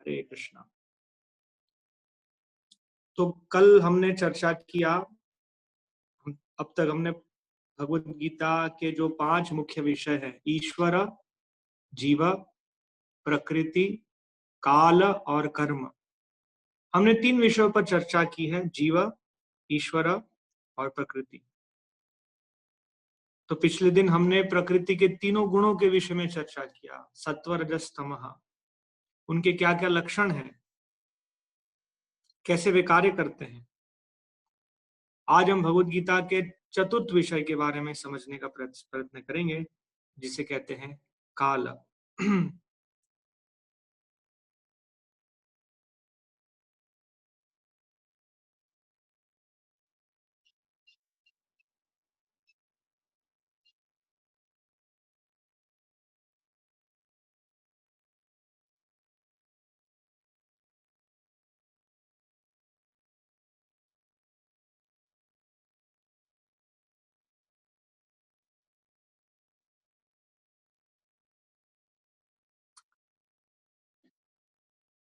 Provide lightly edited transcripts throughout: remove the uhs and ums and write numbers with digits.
हरे कृष्णा। तो कल हमने चर्चा किया, अब तक हमने भगवत गीता के जो 5 मुख्य विषय है, ईश्वर, जीव, प्रकृति, काल और कर्म, हमने 3 विषयों पर चर्चा की है, जीव, ईश्वर और प्रकृति। तो पिछले दिन हमने प्रकृति के तीनों गुणों के विषय में चर्चा किया, सत्व, रजस, तमः, उनके क्या क्या लक्षण हैं, कैसे वे कार्य करते हैं। आज हम भगवत गीता के चतुर्थ विषय के बारे में समझने का प्रयत्न करेंगे, जिसे कहते हैं काल।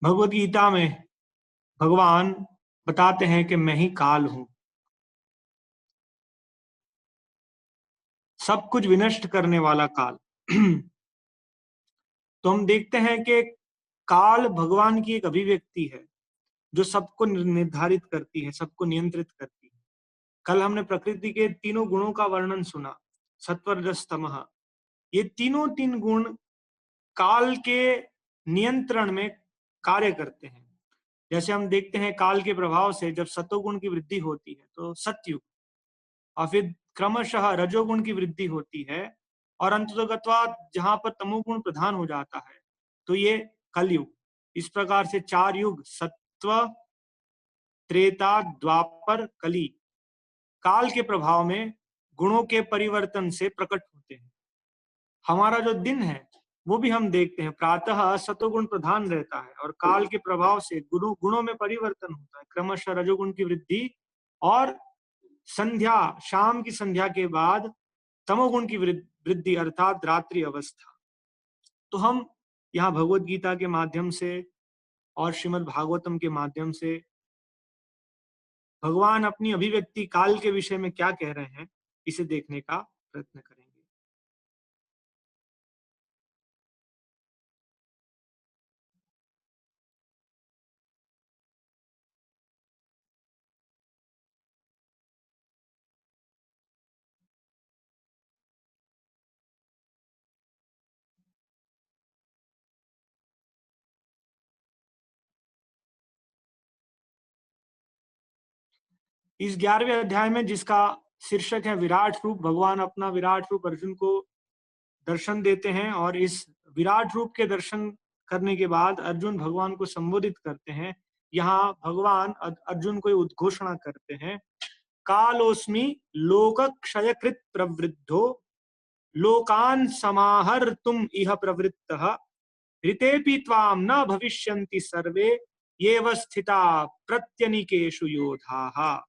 भगवत गीता में भगवान बताते हैं कि मैं ही काल हूं, सब कुछ विनष्ट करने वाला काल। तो हम देखते हैं कि काल भगवान की एक अभिव्यक्ति है जो सबको निर्धारित करती है, सबको नियंत्रित करती है। कल हमने प्रकृति के तीनों गुणों का वर्णन सुना, सत्व, रजस, तमः। ये तीनों 3 गुण काल के नियंत्रण में कार्य करते हैं। जैसे हम देखते हैं काल के प्रभाव से जब सतोगुण की वृद्धि होती है तो सतयुग, और फिर क्रमशः रजोगुण की वृद्धि होती है, और अंततोगत्वा जहां पर तमोगुण प्रधान हो जाता है तो ये कलयुग। इस प्रकार से 4 युग, सत्व, त्रेता, द्वापर, कली, काल के प्रभाव में गुणों के परिवर्तन से प्रकट होते हैं। हमारा जो दिन है वो भी हम देखते हैं, प्रातः सतोगुण प्रधान रहता है और काल के प्रभाव से गुणों में परिवर्तन होता है, क्रमशः रजोगुण की वृद्धि, और संध्या, शाम की संध्या के बाद तमोगुण की वृद्धि अर्थात रात्रि अवस्था। तो हम यहाँ भगवत गीता के माध्यम से और श्रीमद् भागवतम के माध्यम से भगवान अपनी अभिव्यक्ति काल के विषय में क्या कह रहे हैं, इसे देखने का प्रयत्न करेंगे। इस 11वें अध्याय में, जिसका शीर्षक है विराट रूप, भगवान अपना विराट रूप अर्जुन को दर्शन देते हैं, और इस विराट रूप के दर्शन करने के बाद अर्जुन भगवान को संबोधित करते हैं। यहाँ भगवान अर्जुन को उद्घोषणा करते हैं, कालोस्मि लोक क्षयकृत प्रवृद्धो लोकान समाहर तुम इह प्रवृत्तः ऋतेपि त्वाम न भविष्यन्ति सर्वे येव स्थिता प्रत्यनीकेषु योधाः।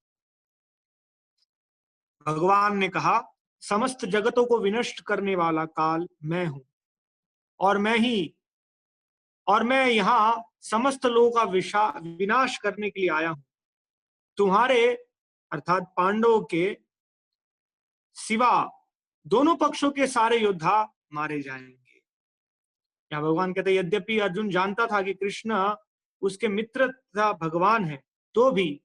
भगवान ने कहा, समस्त जगतों को विनष्ट करने वाला काल मैं हूं, और मैं यहाँ समस्त लोगों का विनाश करने के लिए आया हूं। तुम्हारे अर्थात पांडवों के सिवा दोनों पक्षों के सारे योद्धा मारे जाएंगे। यहाँ भगवान कहते हैं, यद्यपि अर्जुन जानता था कि कृष्ण उसके मित्र तथा भगवान है, तो भी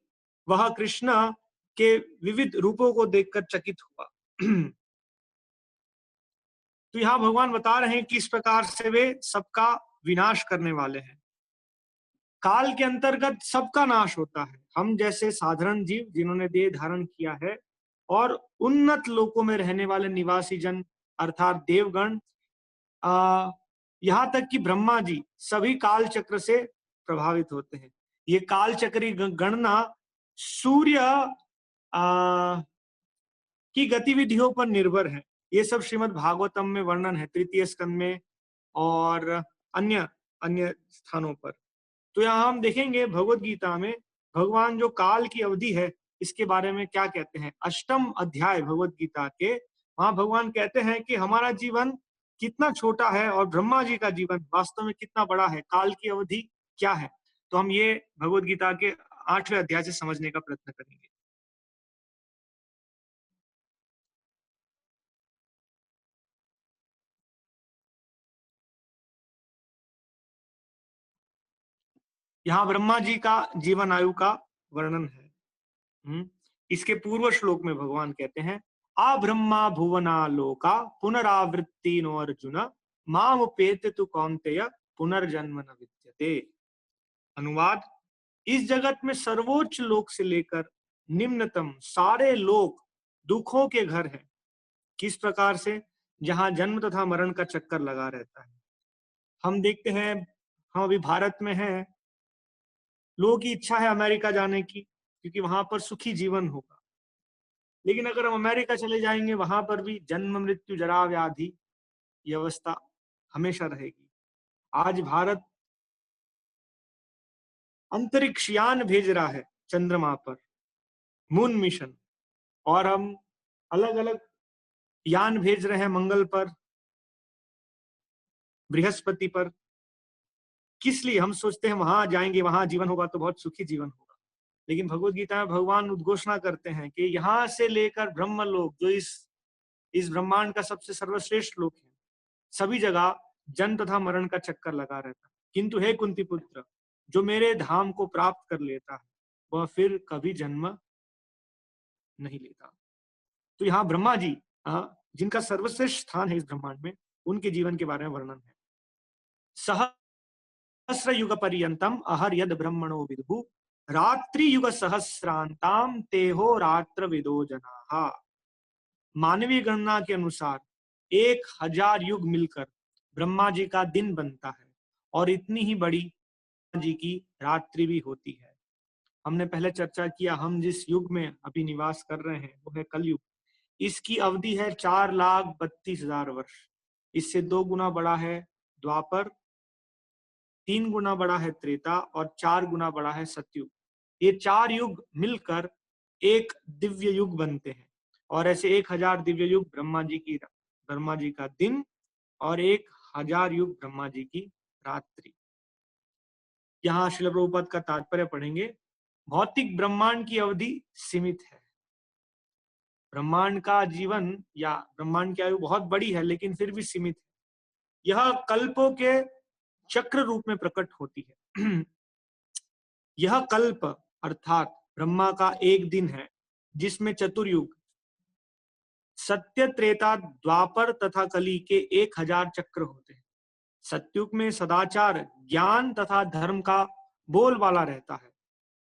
वह कृष्ण के विविध रूपों को देखकर चकित हुआ। तो यहाँ भगवान बता रहे हैं कि इस प्रकार से वे सबका विनाश करने वाले हैं। काल के अंतर्गत सबका नाश होता है। हम जैसे साधारण जीव जिन्होंने देह धारण किया है, और उन्नत लोकों में रहने वाले निवासी जन अर्थात देवगण, यहाँ तक कि ब्रह्मा जी सभी काल चक्र से प्रभावित होते हैं। ये काल चक्री गणना सूर्य की गतिविधियों पर निर्भर है। ये सब श्रीमद् भागवतम में वर्णन है, तृतीय स्कंद में और अन्य अन्य स्थानों पर। तो यहाँ हम देखेंगे भगवत गीता में भगवान जो काल की अवधि है इसके बारे में क्या कहते हैं। 8वां अध्याय भगवत गीता के, वहां भगवान कहते हैं कि हमारा जीवन कितना छोटा है और ब्रह्मा जी का जीवन वास्तव में कितना बड़ा है। काल की अवधि क्या है, तो हम ये भगवद गीता के 8वें अध्याय से समझने का प्रयत्न करेंगे। यहाँ ब्रह्मा जी का जीवन आयु का वर्णन है। इसके पूर्व श्लोक में भगवान कहते हैं, आ ब्रह्मा भुवना लोका पुनरावृत्ति नो अर्जुन माम उपेत तु कौन्तेय पुनर्जन्म न विद्यते। अनुवाद, इस जगत में सर्वोच्च लोक से लेकर निम्नतम सारे लोक दुखों के घर हैं। किस प्रकार से? जहां जन्म तथा मरण का चक्कर लगा रहता है। हम देखते हैं, हम अभी भारत में हैं, लोगों की इच्छा है अमेरिका जाने की, क्योंकि वहां पर सुखी जीवन होगा। लेकिन अगर हम अमेरिका चले जाएंगे, वहां पर भी जन्म मृत्यु जरा व्याधि ये अवस्था हमेशा रहेगी। आज भारत अंतरिक्ष यान भेज रहा है चंद्रमा पर, मून मिशन, और हम अलग अलग यान भेज रहे हैं मंगल पर, बृहस्पति पर। किस लिए? हम सोचते हैं वहां जाएंगे, वहां जीवन होगा तो बहुत सुखी जीवन होगा। लेकिन भगवत गीता में भगवान उद्घोषणा करते हैं कि यहां से लेकर ब्रह्मलोक, जो इस ब्रह्मांड का सबसे सर्वश्रेष्ठ लोक है, सभी जगह जन्म तथा मरण का चक्कर लगा रहता है। किंतु हे कुंती पुत्र, जो मेरे धाम को प्राप्त कर लेता है वह फिर कभी जन्म नहीं लेता। तो यहाँ ब्रह्मा जी, जिनका सर्वश्रेष्ठ स्थान है इस ब्रह्मांड में, उनके जीवन के बारे में वर्णन है। सहस्र युग पर्यंतम अहर यद ब्रह्मणो विदु रात्रि युग सहस्रांताम तेहो रात्र विदो जना। मानवीय गणना के अनुसार 1000 युग मिलकर ब्रह्मा जी का दिन बनता है, और इतनी ही बड़ी जी की रात्रि भी होती है। हमने पहले चर्चा किया, हम जिस युग में अभी निवास कर रहे हैं वो है कलयुग। इसकी अवधि है 4,32,000 वर्ष। इससे 2 गुना बड़ा है द्वापर, 3 गुना बड़ा है त्रेता, और 4 गुना बड़ा है सतयुग। ये 4 युग मिलकर एक दिव्य युग बनते हैं, और ऐसे 1000 दिव्य युग ब्रह्मा जी का दिन, और 1000 युग ब्रह्मा जी की रात्रि। यहाँ श्रील प्रभुपाद का तात्पर्य पढ़ेंगे। भौतिक ब्रह्मांड की अवधि सीमित है। ब्रह्मांड का जीवन या ब्रह्मांड की आयु बहुत बड़ी है, लेकिन फिर भी सीमित है। यह कल्पों के चक्र रूप में प्रकट होती है। यह कल्प अर्थात ब्रह्मा का एक दिन है, जिसमें चतुर्युग सत्य, त्रेता, द्वापर तथा कली के 1000 चक्र होते हैं। सत्युग में सदाचार, ज्ञान तथा धर्म का बोलबाला रहता है,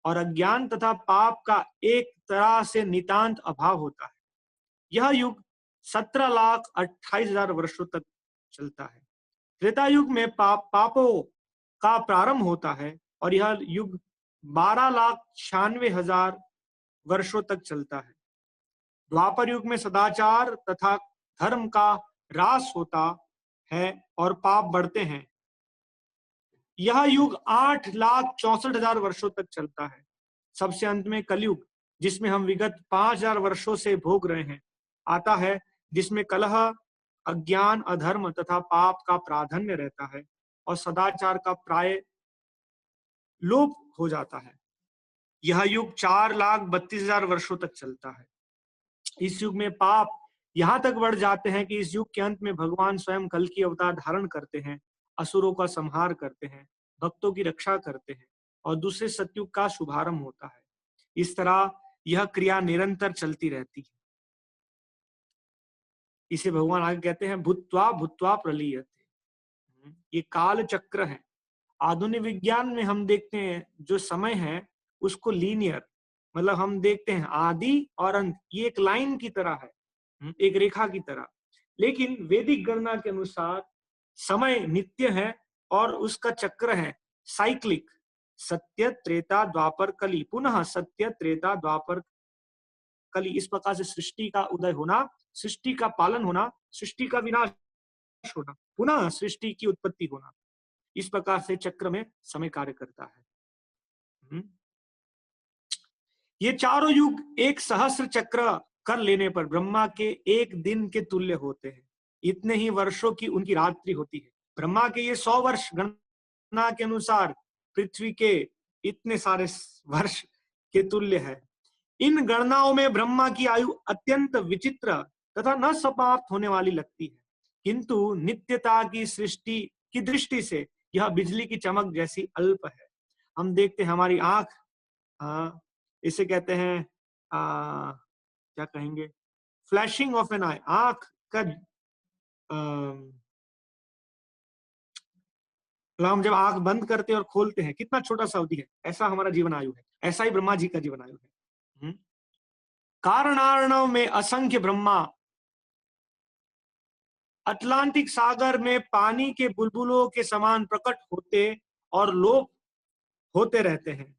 और अज्ञान तथा पाप का एक तरह से नितांत अभाव होता है। यह युग 17,28,000 वर्षों तक चलता है। त्रेता युग में पापों का प्रारंभ होता है, और यह युग 12,96,000 वर्षों तक चलता है। द्वापर युग में सदाचार तथा धर्म का ह्रास होता है और पाप बढ़ते हैं। यह युग 8,64,000 वर्षों तक चलता है। सबसे अंत में कलयुग, जिसमें हम विगत 5,000 वर्षों से भोग रहे हैं, आता है, जिसमें कलह, अज्ञान, अधर्म तथा पाप का प्राधान्य रहता है, और सदाचार का प्राय लोप हो जाता है। यह युग 4,32,000 वर्षों तक चलता है। इस युग में पाप यहाँ तक बढ़ जाते हैं कि इस युग के अंत में भगवान स्वयं कल की अवतार धारण करते हैं, असुरों का संहार करते हैं, भक्तों की रक्षा करते हैं, और दूसरे सतयुग का शुभारंभ होता है। इस तरह यह क्रिया निरंतर चलती रहती है। इसे भगवान आगे कहते हैं, भूत्वा भूत्वा प्रलीयते। ये काल चक्र है। आधुनिक विज्ञान में हम देखते हैं जो समय है उसको लीनियर, मतलब हम देखते हैं आदि और अंत, ये एक लाइन की तरह है, एक रेखा की तरह। लेकिन वैदिक गणना के अनुसार समय नित्य है, और उसका चक्र है साइक्लिक। सत्य, त्रेता, द्वापर, कली, पुनः सत्य, त्रेता, द्वापर, कली। इस प्रकार से सृष्टि का उदय होना, सृष्टि का पालन होना, सृष्टि का विनाश होना, पुनः सृष्टि की उत्पत्ति होना, इस प्रकार से चक्र में समय कार्य करता है। ये चारों युग एक सहस्र चक्र कर लेने पर ब्रह्मा के एक दिन के तुल्य होते हैं। इतने ही वर्षों की उनकी रात्रि होती है। ब्रह्मा के ये 100 वर्ष गणना के अनुसार पृथ्वी के इतने सारे वर्ष के तुल्य है। इन गणनाओं में ब्रह्मा की आयु अत्यंत विचित्र तथा न समाप्त होने वाली लगती है, किंतु नित्यता की सृष्टि की दृष्टि से यह बिजली की चमक जैसी अल्प है। हम देखते हैं हमारी आंख, इसे कहते हैं क्या कहेंगे, फ्लैशिंग ऑफ एन आई, आंख का हम जब आंख बंद करते हैं और खोलते हैं कितना छोटा सा अवधि है, ऐसा हमारा जीवन आयु है, ऐसा ही ब्रह्मा जी का जीवन आयु है। कारणार्णव में असंख्य ब्रह्मा अटलांटिक सागर में पानी के बुलबुलों के समान प्रकट होते और लोप होते रहते हैं।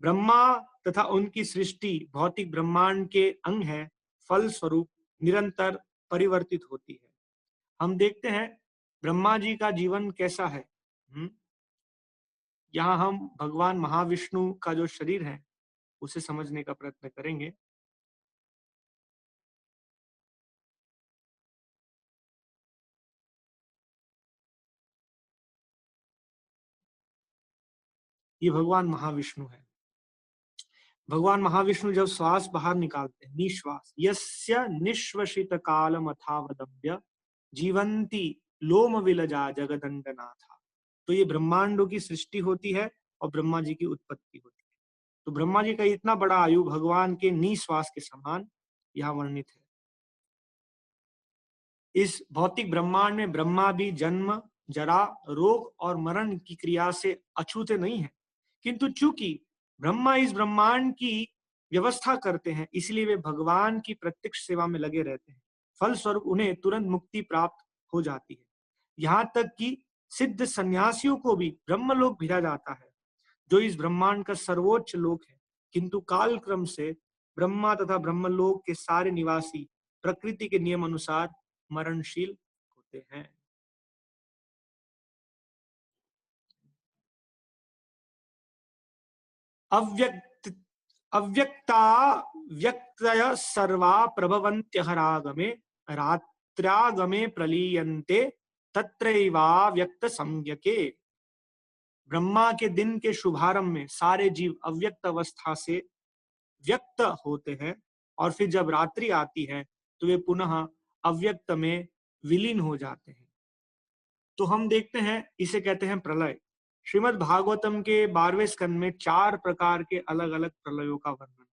ब्रह्मा तथा उनकी सृष्टि भौतिक ब्रह्मांड के अंग है, फल स्वरूप निरंतर परिवर्तित होती है। हम देखते हैं ब्रह्मा जी का जीवन कैसा है। यहाँ हम भगवान महाविष्णु का जो शरीर है उसे समझने का प्रयत्न करेंगे। ये भगवान महाविष्णु है। भगवान महाविष्णु जब श्वास बाहर निकालते हैं, निश्वास, यस्य निश्वसित कालम अथावदम्य जीवंती लोम विलजा जगदंडनाथा, तो ये ब्रह्मांडों की सृष्टि होती है और ब्रह्मा जी की उत्पत्ति होती है। तो ब्रह्मा जी का इतना बड़ा आयु भगवान के निश्वास के समान यहाँ वर्णित है। इस भौतिक ब्रह्मांड में ब्रह्मा भी जन्म, जरा, रोग और मरण की क्रिया से अछूते नहीं है, किंतु चूंकि ब्रह्मा इस ब्रह्मांड की व्यवस्था करते हैं, इसलिए वे भगवान की प्रत्यक्ष सेवा में लगे रहते हैं। फलस्वरूप उन्हें तुरंत मुक्ति प्राप्त हो जाती है। यहाँ तक कि सिद्ध सन्यासियों को भी ब्रह्मलोक भेजा जाता है, जो इस ब्रह्मांड का सर्वोच्च लोक है, किंतु काल क्रम से ब्रह्मा तथा ब्रह्मलोक के सारे निवासी प्रकृति के नियम अनुसार मरणशील होते हैं। अव्यक्ता व्यक्तय सर्वा प्रभवन्त्यहरागमे रात्र्यागमे प्रलीयन्ते तत्रैवा व्यक्त सम्यके। ब्रह्मा के दिन के शुभारंभ में सारे जीव अव्यक्त अवस्था से व्यक्त होते हैं और फिर जब रात्रि आती है तो वे पुनः अव्यक्त में विलीन हो जाते हैं। तो हम देखते हैं, इसे कहते हैं प्रलय। श्रीमद् भागवतम के 12वें स्कंद में 4 प्रकार के अलग अलग प्रलयों का वर्णन।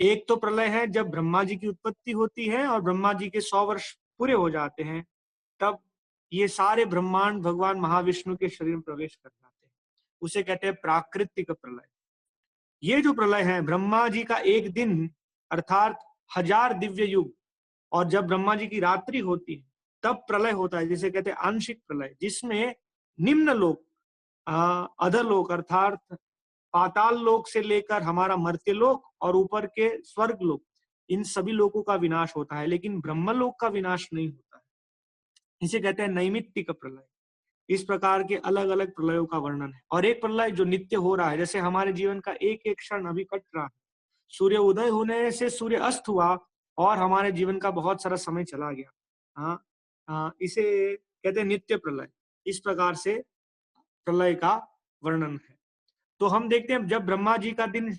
एक तो प्रलय है जब ब्रह्मा जी की उत्पत्ति होती है और ब्रह्मा जी के 100 वर्ष पूरे हो जाते हैं, तब ये सारे ब्रह्मांड भगवान महाविष्णु के शरीर में प्रवेश कर जाते हैं, उसे कहते हैं प्राकृतिक प्रलय। ये जो प्रलय है ब्रह्मा जी का एक दिन अर्थात 1000 दिव्य युग, और जब ब्रह्मा जी की रात्रि होती है तब प्रलय होता है, जिसे कहते हैं आंशिक प्रलय, जिसमें निम्न लोक, अधरलोक अर्थात पाताल लोक से लेकर हमारा मर्त्य लोक और ऊपर के स्वर्ग लोक, इन सभी लोकों का विनाश होता है, लेकिन ब्रह्मलोक का विनाश नहीं होता है। इसे कहते हैं नैमित्तिक प्रलय। इस प्रकार के अलग अलग प्रलयों का वर्णन है। और एक प्रलय जो नित्य हो रहा है, जैसे हमारे जीवन का एक एक क्षण अभी कट रहा है, सूर्य उदय होने से सूर्य अस्त हुआ और हमारे जीवन का बहुत सारा समय चला गया। इसे कहते हैं नित्य प्रलय। इस प्रकार से प्रलय का वर्णन है। तो हम देखते हैं जब ब्रह्मा जी का दिन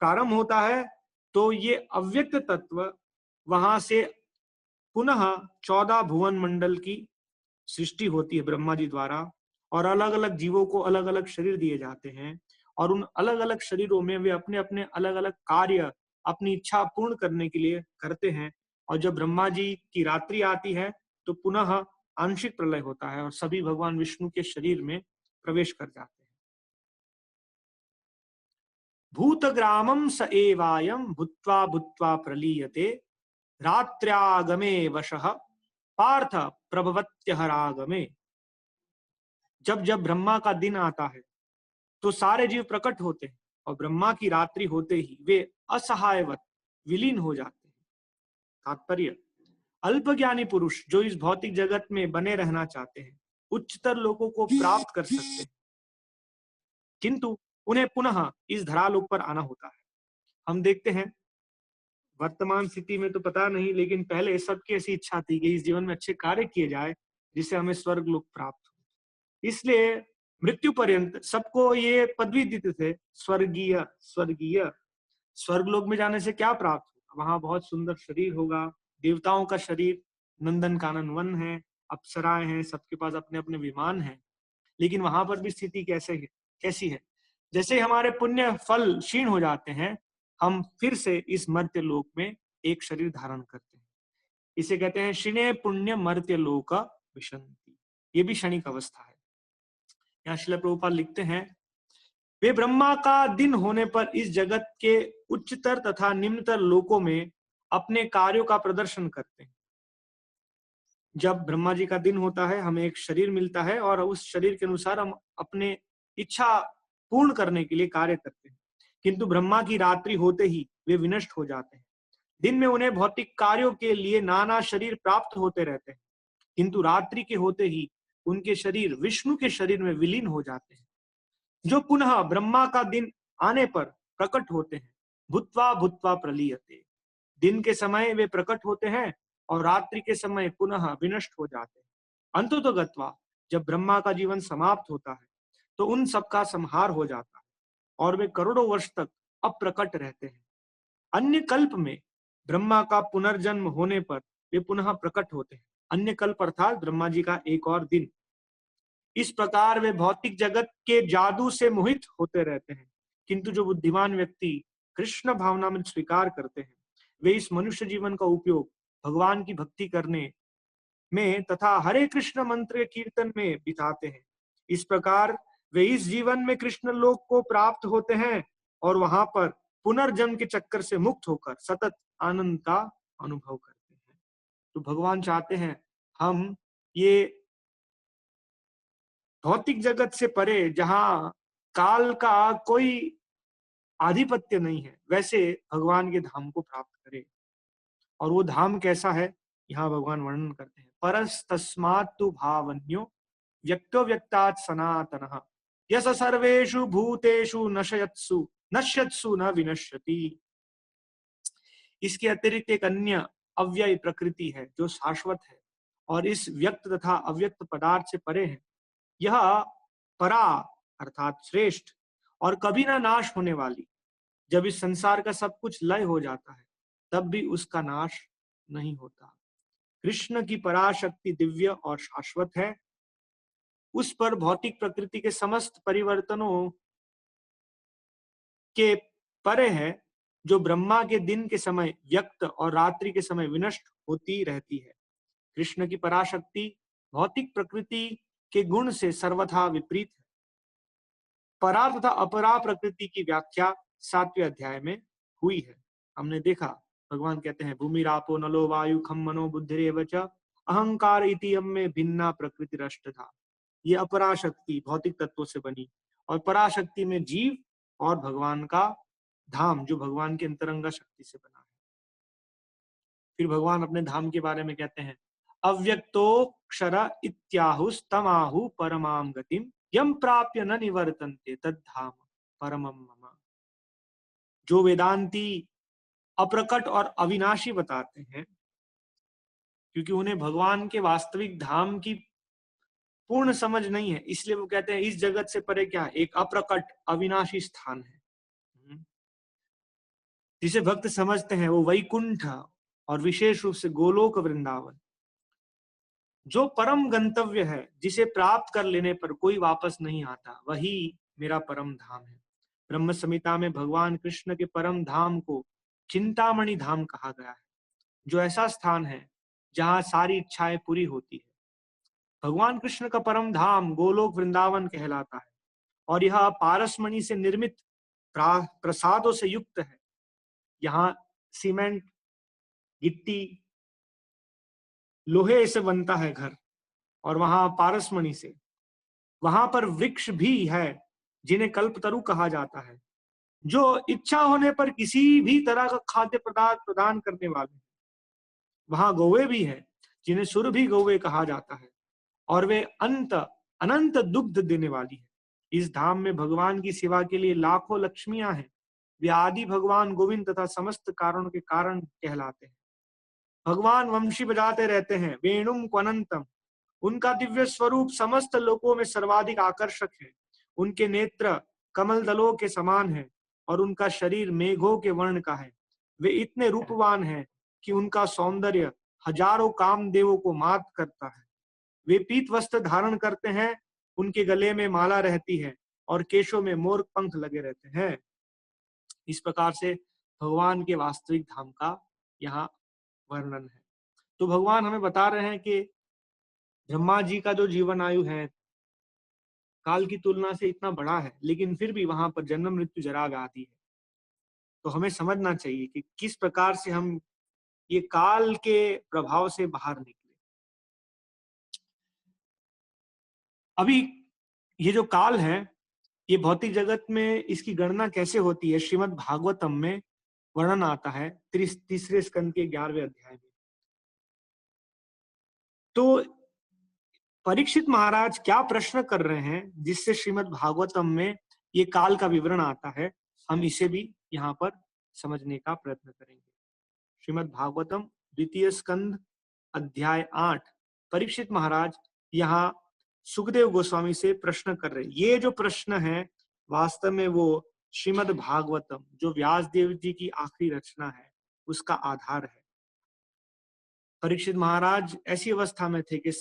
प्रारंभ होता है तो ये अव्यक्त तत्व वहां से पुनः 14 भुवन मंडल की सृष्टि होती है ब्रह्मा जी द्वारा, और अलग अलग जीवों को अलग अलग शरीर दिए जाते हैं और उन अलग अलग शरीरों में वे अपने अपने अलग अलग कार्य अपनी इच्छा पूर्ण करने के लिए करते हैं। और जब ब्रह्मा जी की रात्रि आती है तो पुनः आंशिक प्रलय होता है और सभी भगवान विष्णु के शरीर में प्रवेश कर जाते हैं। भूतग्रामं स एवायं भूत्वा भूत्वा प्रलीयते रात्र्यागमे वशः पार्थ प्रभवत्यहरागमे। जब जब ब्रह्मा का दिन आता है तो सारे जीव प्रकट होते हैं और ब्रह्मा की रात्रि होते ही वे असहायवत विलीन हो जाते हैं। तात्पर्य, अल्पज्ञानी पुरुष जो इस भौतिक जगत में बने रहना चाहते हैं उच्चतर लोगों को प्राप्त कर सकते हैं, किंतु उन्हें पुनः इस धरालोक पर आना होता है। हम देखते हैं वर्तमान स्थिति में तो पता नहीं, लेकिन पहले सबकी ऐसी इच्छा थी कि इस जीवन में अच्छे कार्य किए जाए जिससे हमें स्वर्ग लोक प्राप्त हो। इसलिए मृत्यु पर्यंत सबको ये पदवी देते थे, स्वर्गीय। स्वर्गीय स्वर्गलोक में जाने से क्या प्राप्त होगा? वहां बहुत सुंदर शरीर होगा, देवताओं का शरीर, नंदन कानन वन है, अप्सराएं हैं, सबके पास अपने अपने विमान हैं। लेकिन वहां पर भी स्थिति कैसी है? जैसे ही हमारे पुण्य फल क्षीण हो जाते हैं, हम फिर से इस मर्त्य लोक में एक शरीर धारण करते हैं। इसे कहते हैं क्षीणे पुण्य मर्त्य लोक विशंति। ये भी क्षणिक अवस्था है। यहाँ श्रील प्रभुपाद लिखते हैं, वे ब्रह्मा का दिन होने पर इस जगत के उच्चतर तथा निम्नतर लोकों में अपने कार्यों का प्रदर्शन करते हैं। जब ब्रह्मा जी का दिन होता है, हमें एक शरीर मिलता है और उस शरीर के अनुसार हम अपने इच्छा पूर्ण करने के लिए कार्य करते हैं। किंतु ब्रह्मा की रात्रि होते ही वे विनष्ट हो जाते हैं। दिन में उन्हें भौतिक कार्यों के लिए नाना शरीर प्राप्त होते रहते हैं, किंतु रात्रि के होते ही उनके शरीर विष्णु के शरीर में विलीन हो जाते हैं, जो पुनः ब्रह्मा का दिन आने पर प्रकट होते हैं। भूत्वा भूत्वा प्रलीयते। दिन के समय वे प्रकट होते हैं और रात्रि के समय पुनः विनष्ट हो जाते हैं। अंततोगत्वा जब ब्रह्मा का जीवन समाप्त होता है तो उन सबका संहार हो जाता है और वे करोड़ों वर्ष तक अप्रकट रहते हैं। अन्य कल्प में ब्रह्मा का पुनर्जन्म होने पर वे पुनः प्रकट होते हैं। अन्य कल्प अर्थात ब्रह्मा जी का एक और दिन। इस प्रकार वे भौतिक जगत के जादू से मोहित होते रहते हैं, किंतु जो बुद्धिमान व्यक्ति कृष्ण भावना में स्वीकार करते हैं, वे इस मनुष्य जीवन का उपयोग भगवान की भक्ति करने में तथा हरे कृष्ण मंत्र कीर्तन में बिताते हैं। इस प्रकार वे इस जीवन में कृष्ण लोक को प्राप्त होते हैं और वहां पर पुनर्जन्म के चक्कर से मुक्त होकर सतत आनंद का अनुभव करते हैं। तो भगवान चाहते हैं हम ये भौतिक जगत से परे, जहां काल का कोई आधिपत्य नहीं है, वैसे भगवान के धाम को प्राप्त करें। और वो धाम कैसा है, यहाँ भगवान वर्णन करते हैं। परस तस्मात् तु भावन्यो व्यक्तो व्यक्तात् सनातनः यस सर्वेषु भूतेषु नश्यत्सु न विनश्यति। इसके अतिरिक्त एक अन्य अव्यय प्रकृति है जो शाश्वत है और इस व्यक्त तथा अव्यक्त पदार्थ से परे है। यह परा अर्थात श्रेष्ठ और कभी ना नाश होने वाली। जब इस संसार का सब कुछ लय हो जाता है तब भी उसका नाश नहीं होता। कृष्ण की पराशक्ति दिव्य और शाश्वत है। उस पर भौतिक प्रकृति के समस्त परिवर्तनों के परे है, जो ब्रह्मा के दिन के समय व्यक्त और रात्रि के समय विनष्ट होती रहती है। कृष्ण की पराशक्ति भौतिक प्रकृति के गुण से सर्वथा विपरीत है। परा तथा अपरा प्रकृति की व्याख्या 7वें अध्याय में हुई है। हमने देखा, भगवान कहते हैं भूमि रापो नलो वायु खम मनो बुद्धिरेव च अहंकार इति में भिन्ना प्रकृति रष्टधा। ये अपराशक्ति भौतिक तत्वों से बनी और पराशक्ति में जीव और भगवान का धाम जो भगवान के अंतरंगा शक्ति से बना है। फिर भगवान अपने धाम के बारे में कहते हैं, अव्यक्तोक्षर इत्याहुस्तमाहु परमाम गतिम यम प्राप्य न निवर्तन्ते तद्धाम परमम मम। जो वेदांती अप्रकट और अविनाशी बताते हैं, क्योंकि उन्हें भगवान के वास्तविक धाम की पूर्ण समझ नहीं है, इसलिए वो कहते हैं इस जगत से परे क्या है, एक अप्रकट अविनाशी स्थान है। जिसे भक्त समझते हैं वो वैकुंठ और विशेष रूप से गोलोक वृंदावन जो परम गंतव्य है, जिसे प्राप्त कर लेने पर कोई वापस नहीं आता, वही मेरा परम धाम है। ब्रह्म संहिता में भगवान कृष्ण के परम धाम को चिंतामणि धाम कहा गया है, जो ऐसा स्थान है जहां सारी इच्छाएं पूरी होती है। भगवान कृष्ण का परम धाम गोलोक वृंदावन कहलाता है और यह पारसमणि से निर्मित प्रसादों से युक्त है। यहाँ सीमेंट, गिट्टी, लोहे से बनता है घर और वहां पारसमणि से। वहां पर वृक्ष भी है जिन्हें कल्पतरु कहा जाता है, जो इच्छा होने पर किसी भी तरह का खाद्य पदार्थ प्रदान करने वाले हैं। वहां गौवे भी है जिन्हें सुरभि गौवे कहा जाता है और वे अनंत दुग्ध देने वाली है। इस धाम में भगवान की सेवा के लिए लाखों लक्ष्मियां हैं। वे आदि भगवान गोविंद तथा समस्त कारणों के कारण कहलाते हैं। भगवान वंशी बजाते रहते हैं, वेणुम क्वनंतम, उनका दिव्य स्वरूप समस्त लोकों में सर्वाधिक आकर्षक है। उनके नेत्र कमल दलों के समान है और उनका शरीर मेघों के वर्ण का है। वे इतने रूपवान हैं कि उनका सौंदर्य हजारों कामदेवों को मात करता है। वे पीत वस्त्र धारण करते हैं, उनके गले में माला रहती है और केशों में मोर पंख लगे रहते हैं। इस प्रकार से भगवान के वास्तविक धाम का यहाँ वर्णन है। तो भगवान हमें बता रहे हैं कि ब्रह्मा जी का जो जीवन आयु है काल की तुलना से इतना बड़ा है, लेकिन फिर भी वहां पर जन्म मृत्यु जरा व्याधि है। तो हमें समझना चाहिए कि किस प्रकार से हम ये काल के प्रभाव से बाहर निकले। अभी ये जो काल है, ये भौतिक जगत में इसकी गणना कैसे होती है, श्रीमद् भागवतम में वर्णन आता है तीसरे स्कंद के 11वें अध्याय में। तो परीक्षित महाराज क्या प्रश्न कर रहे हैं जिससे श्रीमद् भागवतम में ये काल का विवरण आता है, हम इसे भी यहाँ पर समझने का प्रयत्न करेंगे। श्रीमद् भागवतम द्वितीय स्कंद अध्याय 8। परीक्षित महाराज यहाँ सुखदेव गोस्वामी से प्रश्न कर रहे हैं। ये जो प्रश्न है वास्तव में वो श्रीमद् भागवतम जो व्यास देव जी की आखिरी रचना है उसका आधार है। परीक्षित महाराज ऐसी अवस्था में थे कि